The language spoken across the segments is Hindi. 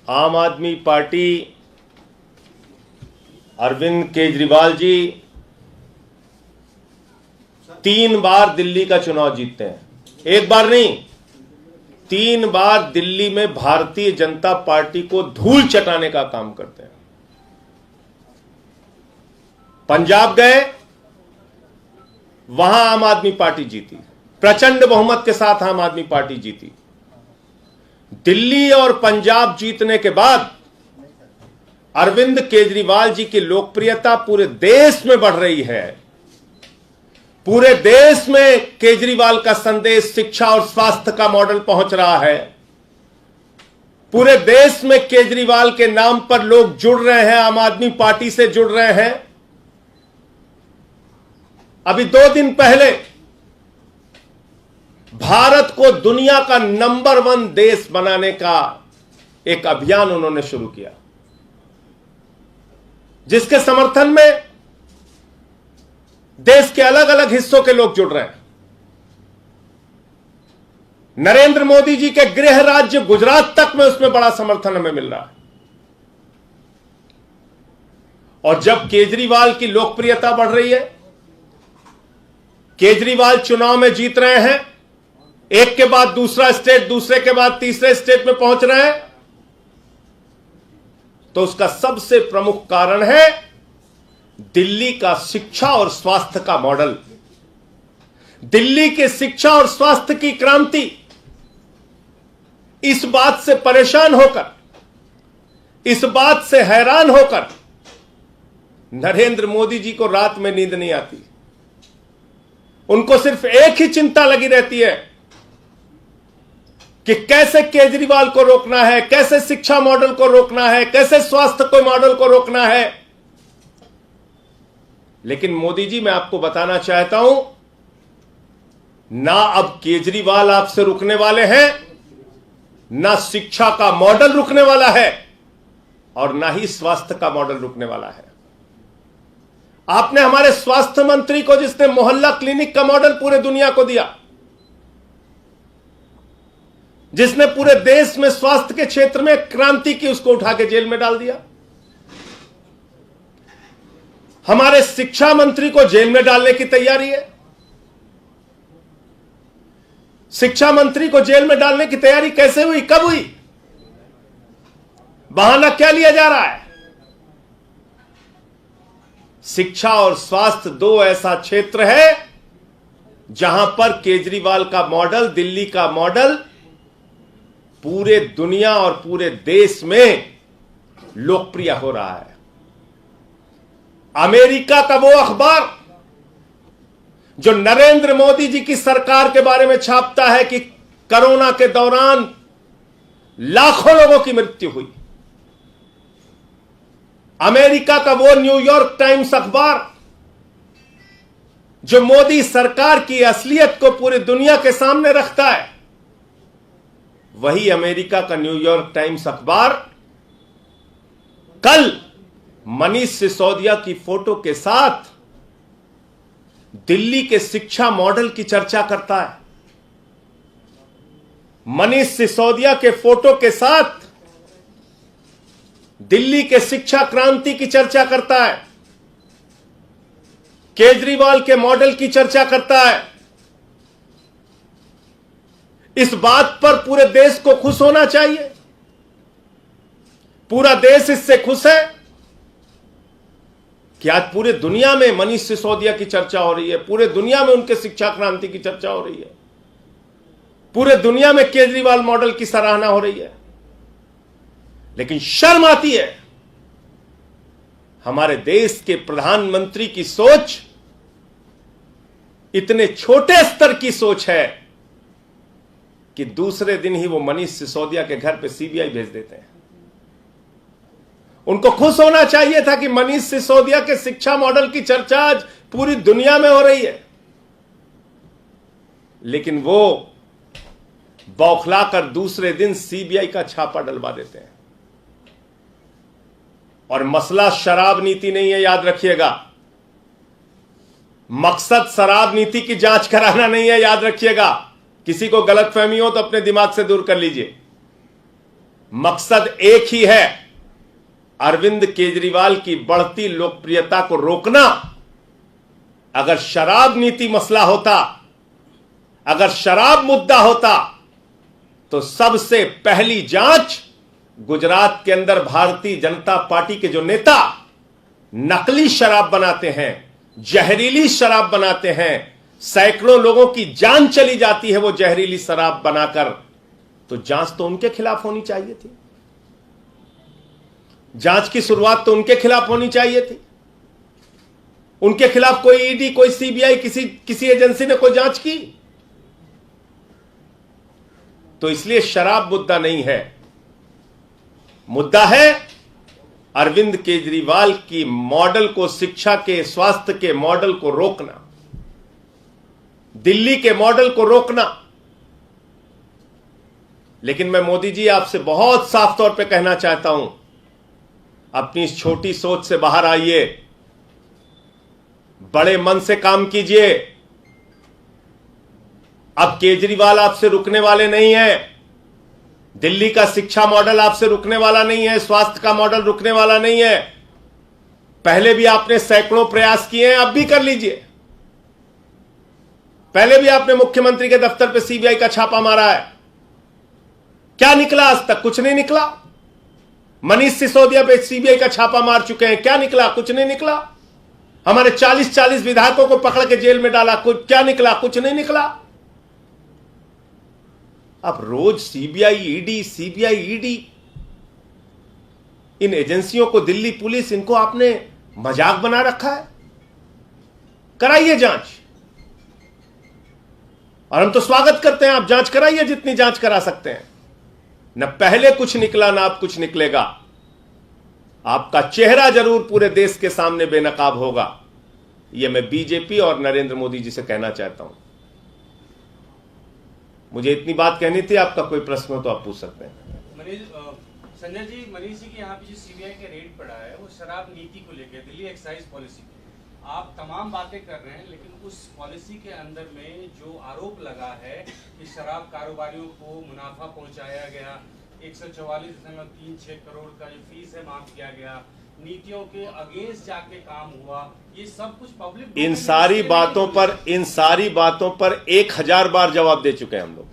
आम आदमी पार्टी, अरविंद केजरीवाल जी 3 बार दिल्ली का चुनाव जीतते हैं। एक बार नहीं, 3 बार दिल्ली में भारतीय जनता पार्टी को धूल चटाने का काम करते हैं। पंजाब गए, वहां आम आदमी पार्टी जीती, प्रचंड बहुमत के साथ आम आदमी पार्टी जीती। दिल्ली और पंजाब जीतने के बाद अरविंद केजरीवाल जी की लोकप्रियता पूरे देश में बढ़ रही है। पूरे देश में केजरीवाल का संदेश शिक्षा और स्वास्थ्य का मॉडल पहुंच रहा है। पूरे देश में केजरीवाल के नाम पर लोग जुड़ रहे हैं, आम आदमी पार्टी से जुड़ रहे हैं। अभी 2 दिन पहले भारत को दुनिया का नंबर 1 देश बनाने का एक अभियान उन्होंने शुरू किया, जिसके समर्थन में देश के अलग अलग हिस्सों के लोग जुड़ रहे हैं। नरेंद्र मोदी जी के गृह राज्य गुजरात तक में उसमें बड़ा समर्थन हमें मिल रहा है। और जब केजरीवाल की लोकप्रियता बढ़ रही है, केजरीवाल चुनाव में जीत रहे हैं, एक के बाद दूसरा स्टेट, दूसरे के बाद तीसरे स्टेट में पहुंच रहे हैं, तो उसका सबसे प्रमुख कारण है दिल्ली का शिक्षा और स्वास्थ्य का मॉडल। दिल्ली के शिक्षा और स्वास्थ्य की क्रांति। इस बात से परेशान होकर, इस बात से हैरान होकर नरेंद्र मोदी जी को रात में नींद नहीं आती। उनको सिर्फ एक ही चिंता लगी रहती है कि कैसे केजरीवाल को रोकना है, कैसे शिक्षा मॉडल को रोकना है, कैसे स्वास्थ्य को मॉडल को रोकना है। लेकिन मोदी जी, मैं आपको बताना चाहता हूं, ना अब केजरीवाल आपसे रुकने वाले हैं, ना शिक्षा का मॉडल रुकने वाला है, और ना ही स्वास्थ्य का मॉडल रुकने वाला है। आपने हमारे स्वास्थ्य मंत्री को, जिसने मोहल्ला क्लिनिक का मॉडल पूरे दुनिया को दिया, जिसने पूरे देश में स्वास्थ्य के क्षेत्र में क्रांति की, उसको उठा के जेल में डाल दिया। हमारे शिक्षा मंत्री को जेल में डालने की तैयारी है। शिक्षा मंत्री को जेल में डालने की तैयारी कैसे हुई, कब हुई? बहाना क्या लिया जा रहा है? शिक्षा और स्वास्थ्य 2 ऐसा क्षेत्र है जहां पर केजरीवाल का मॉडल, दिल्ली का मॉडल पूरे दुनिया और पूरे देश में लोकप्रिय हो रहा है। अमेरिका का वो अखबार जो नरेंद्र मोदी जी की सरकार के बारे में छापता है कि कोरोना के दौरान लाखों लोगों की मृत्यु हुई, अमेरिका का वो न्यूयॉर्क टाइम्स अखबार जो मोदी सरकार की असलियत को पूरी दुनिया के सामने रखता है, वही अमेरिका का न्यूयॉर्क टाइम्स अखबार कल मनीष सिसोदिया की फोटो के साथ दिल्ली के शिक्षा मॉडल की चर्चा करता है। मनीष सिसोदिया के फोटो के साथ दिल्ली के शिक्षा क्रांति की चर्चा करता है, केजरीवाल के मॉडल की चर्चा करता है। इस बात पर पूरे देश को खुश होना चाहिए। पूरा देश इससे खुश है कि आज पूरे दुनिया में मनीष सिसोदिया की चर्चा हो रही है, पूरे दुनिया में उनके शिक्षा क्रांति की चर्चा हो रही है, पूरे दुनिया में केजरीवाल मॉडल की सराहना हो रही है। लेकिन शर्म आती है, हमारे देश के प्रधानमंत्री की सोच इतने छोटे स्तर की सोच है कि दूसरे दिन ही वो मनीष सिसोदिया के घर पे सीबीआई भेज देते हैं। उनको खुश होना चाहिए था कि मनीष सिसोदिया के शिक्षा मॉडल की चर्चा आज पूरी दुनिया में हो रही है, लेकिन वो बौखलाकर दूसरे दिन सीबीआई का छापा डलवा देते हैं। और मसला शराब नीति नहीं है, याद रखिएगा। मकसद शराब नीति की जांच कराना नहीं है, याद रखिएगा। किसी को गलतफहमी हो तो अपने दिमाग से दूर कर लीजिए। मकसद एक ही है, अरविंद केजरीवाल की बढ़ती लोकप्रियता को रोकना। अगर शराब नीति मसला होता, अगर शराब मुद्दा होता, तो सबसे पहली जांच गुजरात के अंदर भारतीय जनता पार्टी के जो नेता नकली शराब बनाते हैं, जहरीली शराब बनाते हैं, सैकड़ों लोगों की जान चली जाती है वो जहरीली शराब बनाकर, तो जांच तो उनके खिलाफ होनी चाहिए थी। जांच की शुरुआत तो उनके खिलाफ होनी चाहिए थी। उनके खिलाफ कोई ईडी, कोई सीबीआई, किसी एजेंसी ने कोई जांच की? तो इसलिए शराब मुद्दा नहीं है, मुद्दा है अरविंद केजरीवाल की मॉडल को, शिक्षा के, स्वास्थ्य के मॉडल को रोकना, दिल्ली के मॉडल को रोकना। लेकिन मैं मोदी जी आपसे बहुत साफ तौर पे कहना चाहता हूं, अपनी इस छोटी सोच से बाहर आइए, बड़े मन से काम कीजिए। अब केजरीवाल आपसे रुकने वाले नहीं है, दिल्ली का शिक्षा मॉडल आपसे रुकने वाला नहीं है, स्वास्थ्य का मॉडल रुकने वाला नहीं है। पहले भी आपने सैकड़ों प्रयास किए हैं, अब भी कर लीजिए। पहले भी आपने मुख्यमंत्री के दफ्तर पे सीबीआई का छापा मारा है, क्या निकला? आज तक कुछ नहीं निकला। मनीष सिसोदिया पे सीबीआई का छापा मार चुके हैं, क्या निकला? कुछ नहीं निकला। हमारे 40-40 विधायकों को पकड़ के जेल में डाला, कुछ क्या निकला? कुछ नहीं निकला। अब रोज सीबीआई ईडी, इन एजेंसियों को, दिल्ली पुलिस, इनको आपने मजाक बना रखा है। कराइए जांच, और हम तो स्वागत करते हैं, आप जांच कराइए जितनी जांच करा सकते हैं। न पहले कुछ निकला, ना अब कुछ निकलेगा। आपका चेहरा जरूर पूरे देश के सामने बेनकाब होगा। यह मैं बीजेपी और नरेंद्र मोदी जी से कहना चाहता हूं। मुझे इतनी बात कहनी थी, आपका कोई प्रश्न हो तो आप पूछ सकते हैं। संजय जी, मनीष जी के यहाँ पे जो सीबीआई का रेड पड़ा है वो शराब नीति को लेकर, दिल्ली एक्साइज पॉलिसी, आप तमाम बातें कर रहे हैं, लेकिन उस पॉलिसी के अंदर में जो आरोप लगा है कि शराब कारोबारियों को मुनाफा पहुंचाया गया, 144.36 करोड़ का जो फीस है माफ किया गया, नीतियों के अगेंस्ट जाके काम हुआ, ये सब कुछ पब्लिक, इन सारी बातों पर 1000 बार जवाब दे चुके हैं हम लोग।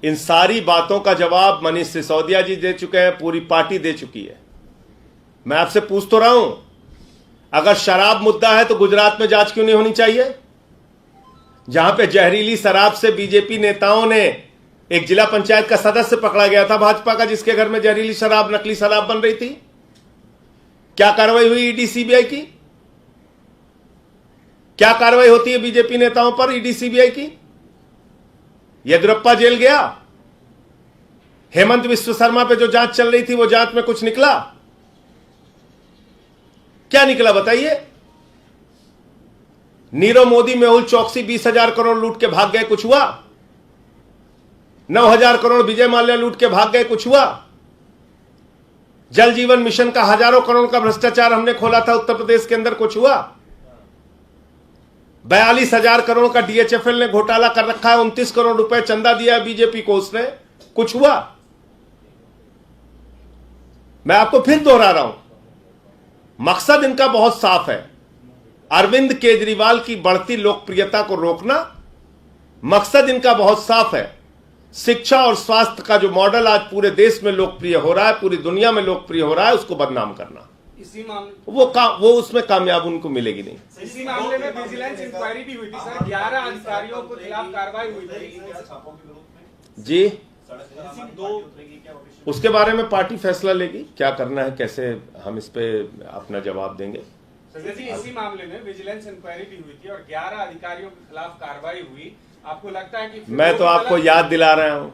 इन सारी बातों का जवाब मनीष सिसोदिया जी दे चुके हैं, पूरी पार्टी दे चुकी है। मैं आपसे पूछ तो रहा हूं, अगर शराब मुद्दा है तो गुजरात में जांच क्यों नहीं होनी चाहिए? जहां पे जहरीली शराब से बीजेपी नेताओं ने, एक जिला पंचायत का सदस्य पकड़ा गया था भाजपा का, जिसके घर में जहरीली शराब, नकली शराब बन रही थी। क्या कार्रवाई हुई ईडी सीबीआई की? क्या कार्रवाई होती है बीजेपी नेताओं पर ईडी सीबीआई की? येदियुरप्पा जेल गया, हेमंत विश्व शर्मा पे जो जांच चल रही थी वो जांच में कुछ निकला? क्या निकला बताइए? नीरव मोदी, मेहुल चौकसी 20,000 करोड़ लूट के भाग गए, कुछ हुआ? 9,000 करोड़ विजय माल्या लूट के भाग गए, कुछ हुआ? जल जीवन मिशन का हजारों करोड़ का भ्रष्टाचार हमने खोला था उत्तर प्रदेश के अंदर, कुछ हुआ? 42,000 करोड़ का डीएचएफएल ने घोटाला कर रखा है, 29 करोड़ रुपए चंदा दिया है बीजेपी को, उसने कुछ हुआ? मैं आपको फिर दोहरा रहा हूं, मकसद इनका बहुत साफ है, अरविंद केजरीवाल की बढ़ती लोकप्रियता को रोकना। मकसद इनका बहुत साफ है, शिक्षा और स्वास्थ्य का जो मॉडल आज पूरे देश में लोकप्रिय हो रहा है, पूरी दुनिया में लोकप्रिय हो रहा है, उसको बदनाम करना। इसी मामले वो उसमें कामयाब उनको मिलेगी नहीं। इसी मामले में विजिलेंस इंक्वायरी भी हुई थी सर, 11 अधिकारियों को खिलाफ कार्रवाई हुई थी जी। उसके बारे में पार्टी फैसला लेगी, क्या करना है, कैसे हम इस पे अपना जवाब देंगे। संजय जी, इसी मामले में विजिलेंस इंक्वायरी भी हुई थी और 11 अधिकारियों के खिलाफ कार्रवाई हुई। आपको लगता है कि मैं तो आपको याद दिला रहा हूं,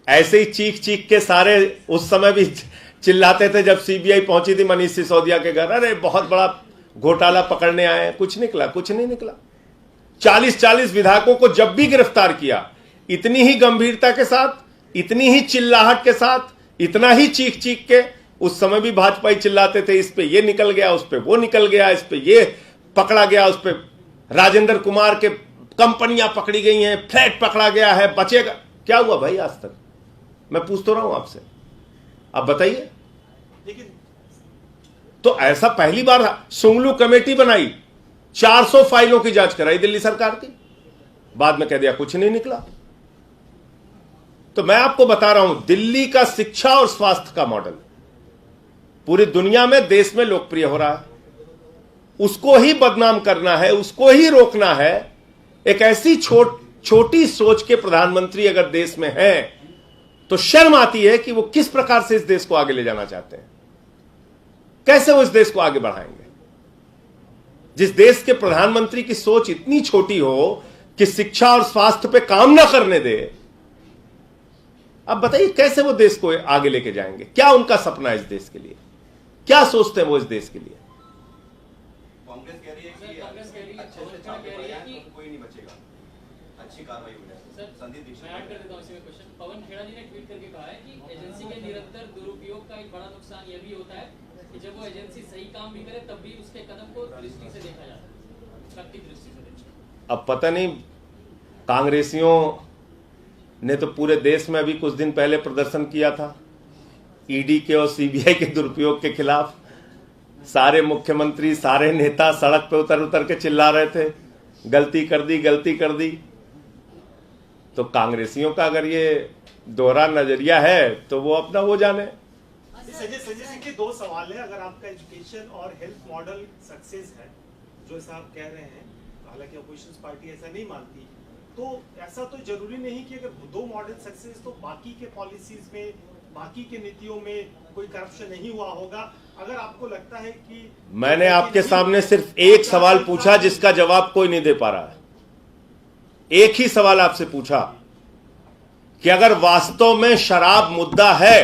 ऐसे ही चीख के सारे उस समय भी चिल्लाते थे जब सीबीआई पहुंची थी मनीष सिसोदिया के घर, अरे बहुत बड़ा घोटाला पकड़ने आए हैं, कुछ निकला? कुछ नहीं निकला। 40-40 विधायकों को जब भी गिरफ्तार किया, इतनी ही गंभीरता के साथ, इतनी ही चिल्लाहट के साथ, इतना ही चीख के, उस समय भी भाजपा ही चिल्लाते थे, इस पे ये निकल गया, उस पे वो निकल गया, इस पे ये पकड़ा गया, उस पे राजेंद्र कुमार के कंपनियां पकड़ी गई हैं, फ्लैट पकड़ा गया है, बचेगा क्या? हुआ भाई आज तक? मैं पूछ तो रहा हूं आपसे, आप बताइए। लेकिन तो ऐसा पहली बार सुंगलू कमेटी बनाई, 400 फाइलों की जांच कराई दिल्ली सरकार की, बाद में कह दिया कुछ नहीं निकला। तो मैं आपको बता रहा हूं, दिल्ली का शिक्षा और स्वास्थ्य का मॉडल पूरी दुनिया में, देश में लोकप्रिय हो रहा है। उसको ही बदनाम करना है, उसको ही रोकना है। एक ऐसी छोटी सोच के प्रधानमंत्री अगर देश में हैं, तो शर्म आती है कि वो किस प्रकार से इस देश को आगे ले जाना चाहते हैं, कैसे वो इस देश को आगे बढ़ाएंगे। जिस देश के प्रधानमंत्री की सोच इतनी छोटी हो कि शिक्षा और स्वास्थ्य पे काम ना करने दे, अब बताइए कैसे वो देश को आगे लेके जाएंगे। क्या उनका सपना है इस देश के लिए, क्या सोचते हैं वो इस देश के लिए। कांग्रेस कह रही है कि कांग्रेस कह रही है अच्छे से छापे पड़े हैं तो कोई नहीं बचेगा, अच्छी कार्रवाई हो जाएगी। सर, संदीप दीक्षित मैं ऐड कर देता हूं इसी में क्वेश्चन। पवन खेड़ा जी ने ट्वीट करके कहा है कि एजेंसी के निरंतर दुरुपयोग का एक बड़ा नुकसान यह भी होता है कि जब वो एजेंसी सही काम भी करे तब भी उसके कदम को दृष्टि से देखा जाता है, शक्ति दृष्टि से देखा जाता है। अब पता नहीं, कांग्रेसियों ने तो पूरे देश में अभी कुछ दिन पहले प्रदर्शन किया था ईडी के और सीबीआई के दुरुपयोग के खिलाफ। सारे मुख्यमंत्री, सारे नेता सड़क पे उतर के चिल्ला रहे थे, गलती कर दी, गलती कर दी। तो कांग्रेसियों का अगर ये दोहरा नजरिया है तो वो अपना वो जाने। संजय सिंह के दो सवाल है। अगर आपका एजुकेशन और हेल्थ मॉडल सक्सेस है, जो साहब कह रहे हैं, हालांकि अपोजिशन पार्टी ऐसा नहीं मानती, तो ऐसा तो जरूरी नहीं कि अगर दो मॉडल सक्सेस तो बाकी के पॉलिसीज में, बाकी के नीतियों में कोई करप्शन नहीं हुआ होगा। अगर आपको लगता है कि मैंने आपके सामने सिर्फ एक सवाल पूछा जिसका जवाब कोई नहीं दे पा रहा है। एक ही सवाल आपसे पूछा कि अगर वास्तव में शराब मुद्दा है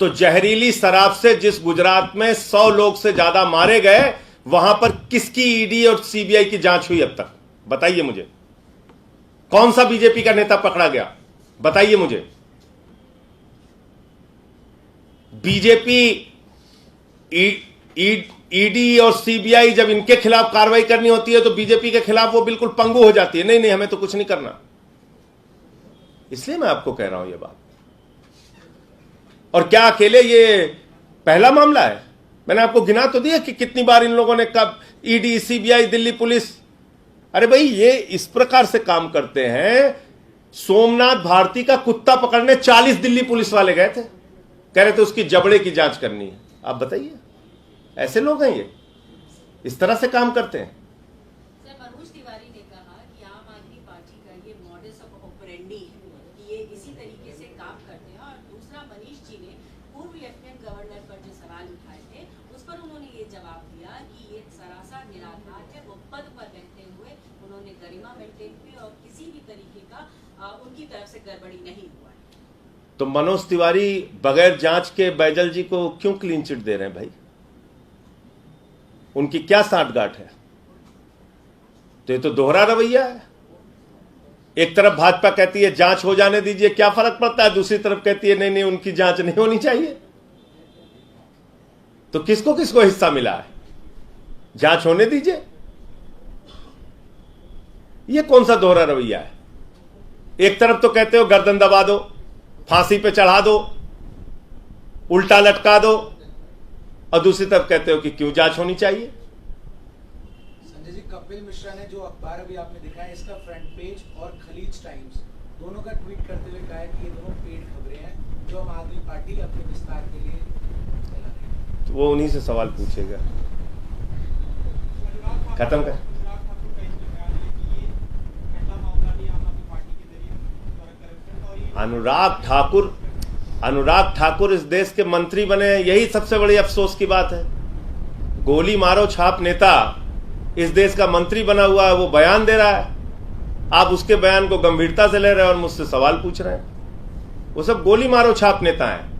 तो जहरीली शराब से जिस गुजरात में 100 लोग से ज्यादा मारे गए, वहां पर किसकी ईडी और सीबीआई की जांच हुई अब तक? बताइए मुझे। कौन सा बीजेपी का नेता पकड़ा गया? बताइए मुझे। बीजेपी ईडी और सीबीआई जब इनके खिलाफ कार्रवाई करनी होती है तो बीजेपी के खिलाफ वो बिल्कुल पंगु हो जाती है, नहीं नहीं हमें तो कुछ नहीं करना। इसलिए मैं आपको कह रहा हूं ये बात। और क्या अकेले ये पहला मामला है? मैंने आपको गिना तो दिया कि कितनी बार इन लोगों ने कब ईडी, सीबीआई, दिल्ली पुलिस। अरे भाई, ये इस प्रकार से काम करते हैं। सोमनाथ भारती का कुत्ता पकड़ने 40 दिल्ली पुलिस वाले गए थे, कह रहे थे उसकी जबड़े की जांच करनी है। आप बताइए, ऐसे लोग हैं ये, इस तरह से काम करते हैं। सर, मनोज तिवारी ने कहा कि आम आदमी पार्टी का ये मॉडस ऑपरेंडी है कि ये इसी तरीके से काम करते हैं। और दूसरा, मनीष जी ने पूर्व लेफ्टिनेंट गवर्नर पर जो सवाल उठाए थे उस पर उन्होंने ये जवाब दिया कि ये सरासर निराधार है। वो पद पर रहते हुए उन्होंने गरिमा मेंटेन की और किसी भी तरीके का उनकी तरफ से गड़बड़ी नहीं हुआ है। तो मनोज तिवारी बगैर जांच के बैजल जी को क्यों क्लीन चिट दे रहे हैं भाई? उनकी क्या साठगांठ है? तो ये तो दोहरा रवैया है। एक तरफ भाजपा कहती है जांच हो जाने दीजिए, क्या फर्क पड़ता है, दूसरी तरफ कहती है नहीं नहीं उनकी जांच नहीं होनी चाहिए। तो किसको किसको हिस्सा मिला है? जांच होने दीजिए। ये कौन सा दोहरा रवैया है? एक तरफ तो कहते हो गर्दन दबा दो, फांसी पे चढ़ा दो, उल्टा लटका दो, और दूसरी तरफ कहते हो कि क्यों जांच होनी चाहिए। संजय जी, कपिल मिश्रा ने जो अखबार अभी आपने दिखाया, इसका फ्रंट पेज और खलीज टाइम्स दोनों का ट्वीट करते हुए कहा है कि ये दोनों पेड खबरें हैं जो आम आदमी पार्टी अपने विस्तार के लिए फैला रही है। तो वो उन्हीं से सवाल पूछेगा। खत्म कर। अनुराग ठाकुर इस देश के मंत्री बने, यही सबसे बड़ी अफसोस की बात है। गोली मारो छाप नेता इस देश का मंत्री बना हुआ है, वो बयान दे रहा है, आप उसके बयान को गंभीरता से ले रहे हैं और मुझसे सवाल पूछ रहे हैं। वो सब गोली मारो छाप नेता हैं।